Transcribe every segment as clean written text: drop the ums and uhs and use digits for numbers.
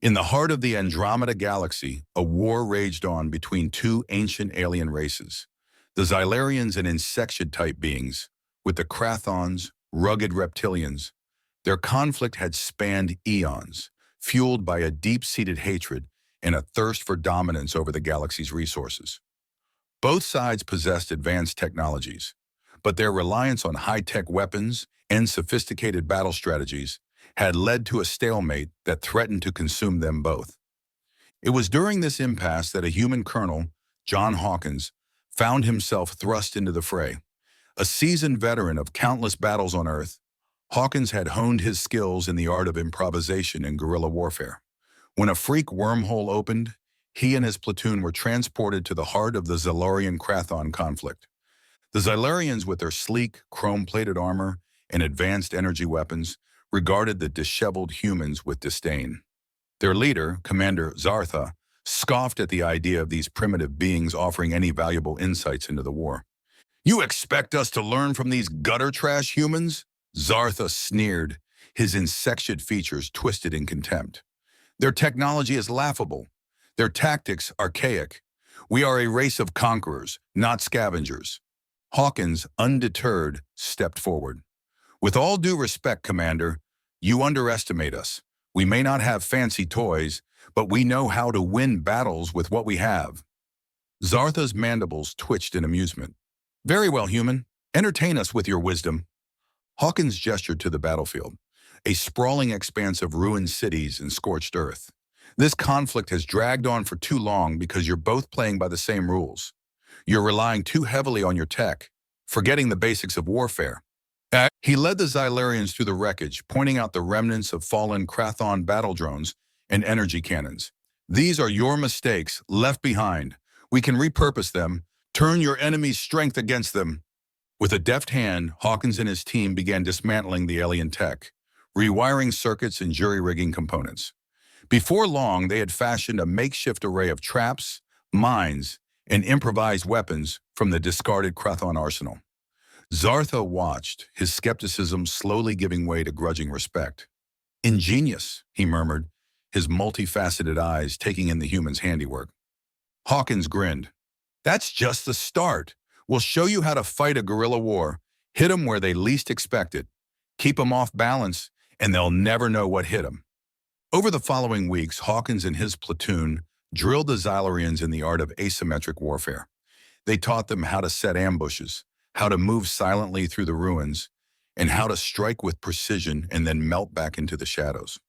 In the heart of the Andromeda Galaxy, a war raged on between two ancient alien races, the Xylarians and Insectid-type beings, with the Krathons, rugged reptilians. Their conflict had spanned eons, fueled by a deep-seated hatred and a thirst for dominance over the galaxy's resources. Both sides possessed advanced technologies, but their reliance on high-tech weapons and sophisticated battle strategies had led to a stalemate that threatened to consume them both. It was during this impasse that a human colonel, John Hawkins, found himself thrust into the fray. A seasoned veteran of countless battles on Earth, Hawkins had honed his skills in the art of improvisation and guerrilla warfare. When a freak wormhole opened, he and his platoon were transported to the heart of the Xylarian-Krathon conflict. The Xylarians, with their sleek, chrome-plated armor and advanced energy weapons, regarded the disheveled humans with disdain. Their leader, Commander Zartha, scoffed at the idea of these primitive beings offering any valuable insights into the war. "You expect us to learn from these gutter-trash humans?" Zartha sneered, his insectid features twisted in contempt. "Their technology is laughable. Their tactics archaic. We are a race of conquerors, not scavengers." Hawkins, undeterred, stepped forward. "With all due respect, Commander, you underestimate us. We may not have fancy toys, but we know how to win battles with what we have." Zartha's mandibles twitched in amusement. "Very well, human. Entertain us with your wisdom." Hawkins gestured to the battlefield, a sprawling expanse of ruined cities and scorched earth. "This conflict has dragged on for too long because you're both playing by the same rules. You're relying too heavily on your tech, forgetting the basics of warfare." He led the Xylarians through the wreckage, pointing out the remnants of fallen Krathon battle drones and energy cannons. "These are your mistakes, left behind. We can repurpose them. Turn your enemy's strength against them." With a deft hand, Hawkins and his team began dismantling the alien tech, rewiring circuits and jury-rigging components. Before long, they had fashioned a makeshift array of traps, mines, and improvised weapons from the discarded Krathon arsenal. Zartha watched, his skepticism slowly giving way to grudging respect. "Ingenious," he murmured, his multifaceted eyes taking in the human's handiwork. Hawkins grinned. "That's just the start. We'll show you how to fight a guerrilla war. Hit them where they least expect it. Keep them off balance, and they'll never know what hit them." Over the following weeks, Hawkins and his platoon drilled the Xylarians in the art of asymmetric warfare. They taught them how to set ambushes, how to move silently through the ruins, and how to strike with precision and then melt back into the shadows.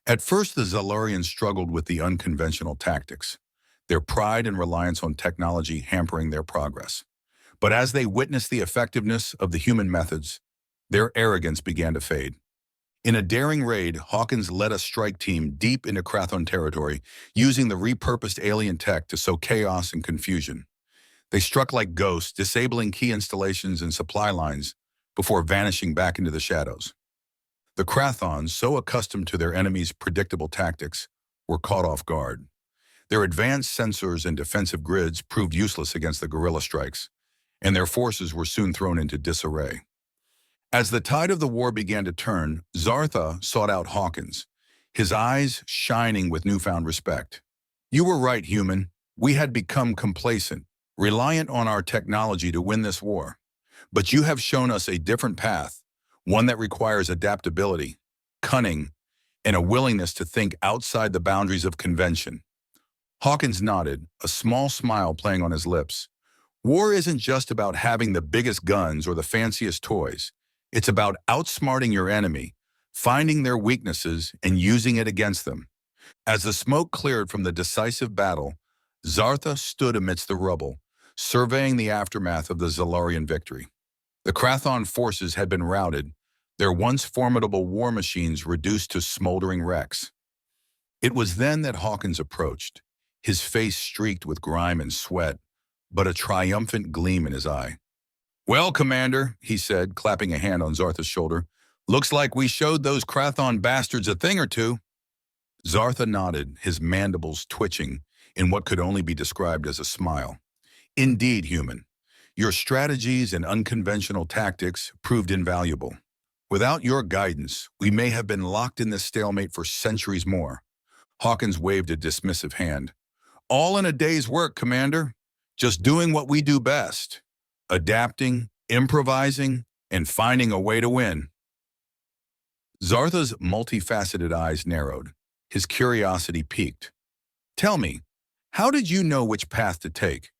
At first, the Xylarians struggled with the unconventional tactics, their pride and reliance on technology hampering their progress. But as they witnessed the effectiveness of the human methods, their arrogance began to fade. In a daring raid, Hawkins led a strike team deep into Krathon territory, using the repurposed alien tech to sow chaos and confusion. They struck like ghosts, disabling key installations and supply lines before vanishing back into the shadows. The Krathons, so accustomed to their enemies' predictable tactics, were caught off guard. Their advanced sensors and defensive grids proved useless against the guerrilla strikes, and their forces were soon thrown into disarray. As the tide of the war began to turn, Zartha sought out Hawkins, his eyes shining with newfound respect. "You were right, human. We had become complacent, reliant on our technology to win this war. But you have shown us a different path, one that requires adaptability, cunning, and a willingness to think outside the boundaries of convention." Hawkins nodded, a small smile playing on his lips. "War isn't just about having the biggest guns or the fanciest toys. It's about outsmarting your enemy, finding their weaknesses, and using it against them." As the smoke cleared from the decisive battle, Zartha stood amidst the rubble, surveying the aftermath of the Xylarian victory. The Krathon forces had been routed, their once formidable war machines reduced to smoldering wrecks. It was then that Hawkins approached, his face streaked with grime and sweat, but a triumphant gleam in his eye. "Well, Commander," he said, clapping a hand on Zartha's shoulder, "looks like we showed those Krathon bastards a thing or two." Zartha nodded, his mandibles twitching in what could only be described as a smile. "Indeed, human. Your strategies and unconventional tactics proved invaluable. Without your guidance, we may have been locked in this stalemate for centuries more." Hawkins waved a dismissive hand. All in a day's work, Commander. Just doing what we do best. Adapting, improvising, and finding a way to win. Zartha's multifaceted eyes narrowed. His curiosity piqued. Tell me, how did you know which path to take?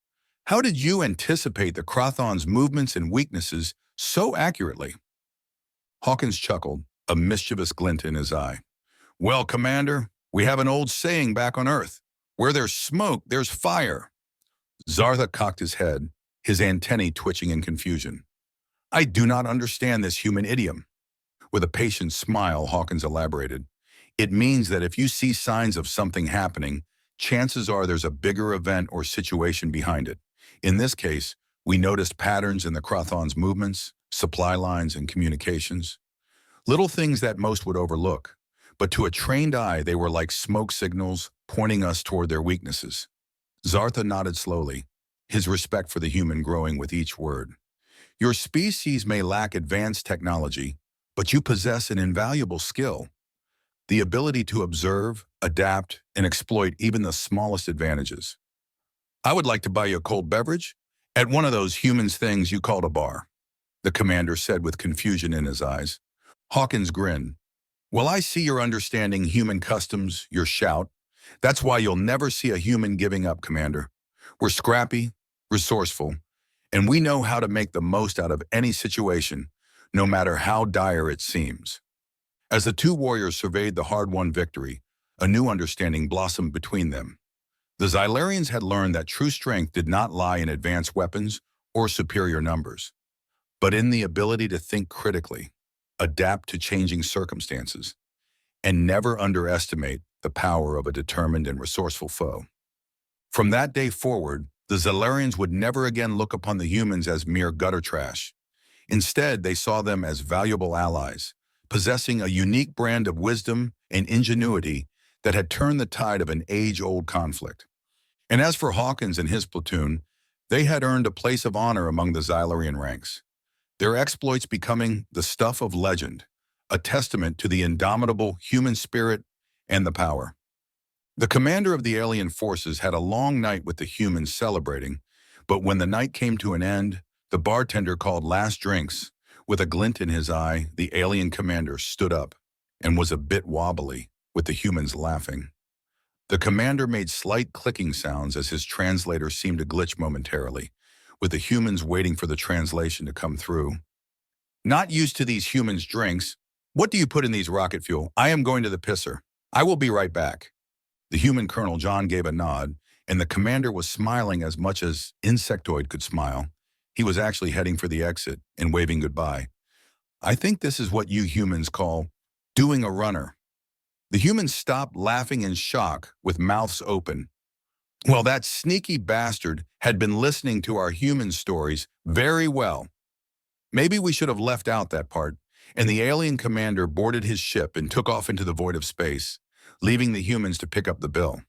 How did you anticipate the Crothon's movements and weaknesses so accurately? Hawkins chuckled, a mischievous glint in his eye. Well, Commander, we have an old saying back on Earth. Where there's smoke, there's fire. Zartha cocked his head, his antennae twitching in confusion. I do not understand this human idiom. With a patient smile, Hawkins elaborated. It means that if you see signs of something happening, chances are there's a bigger event or situation behind it. In this case, we noticed patterns in the Crothon's movements, supply lines, and communications. Little things that most would overlook, but to a trained eye, they were like smoke signals pointing us toward their weaknesses. Zartha nodded slowly, his respect for the human growing with each word. Your species may lack advanced technology, but you possess an invaluable skill. The ability to observe, adapt, and exploit even the smallest advantages. I would like to buy you a cold beverage at one of those humans things you called a bar, the commander said with confusion in his eyes. Hawkins grinned. Well, I see you're understanding human customs, your shout. That's why you'll never see a human giving up, Commander. We're scrappy, resourceful, and we know how to make the most out of any situation, no matter how dire it seems. As the two warriors surveyed the hard-won victory, a new understanding blossomed between them. The Xylarians had learned that true strength did not lie in advanced weapons or superior numbers, but in the ability to think critically, adapt to changing circumstances, and never underestimate the power of a determined and resourceful foe. From that day forward, the Xylarians would never again look upon the humans as mere gutter trash. Instead, they saw them as valuable allies, possessing a unique brand of wisdom and ingenuity that had turned the tide of an age-old conflict. And as for Hawkins and his platoon, they had earned a place of honor among the Xylarian ranks, their exploits becoming the stuff of legend, a testament to the indomitable human spirit and the power. The commander of the alien forces had a long night with the humans celebrating, but when the night came to an end, the bartender called last drinks. With a glint in his eye, the alien commander stood up and was a bit wobbly, with the humans laughing. The commander made slight clicking sounds as his translator seemed to glitch momentarily, with the humans waiting for the translation to come through. Not used to these humans' drinks. What do you put in these rocket fuel? I am going to the pisser. I will be right back. The human Colonel John gave a nod, and the commander was smiling as much as insectoid could smile. He was actually heading for the exit and waving goodbye. I think this is what you humans call doing a runner. The humans stopped laughing in shock with mouths open. Well, that sneaky bastard had been listening to our human stories very well. Maybe we should have left out that part, and the alien commander boarded his ship and took off into the void of space, leaving the humans to pick up the bill.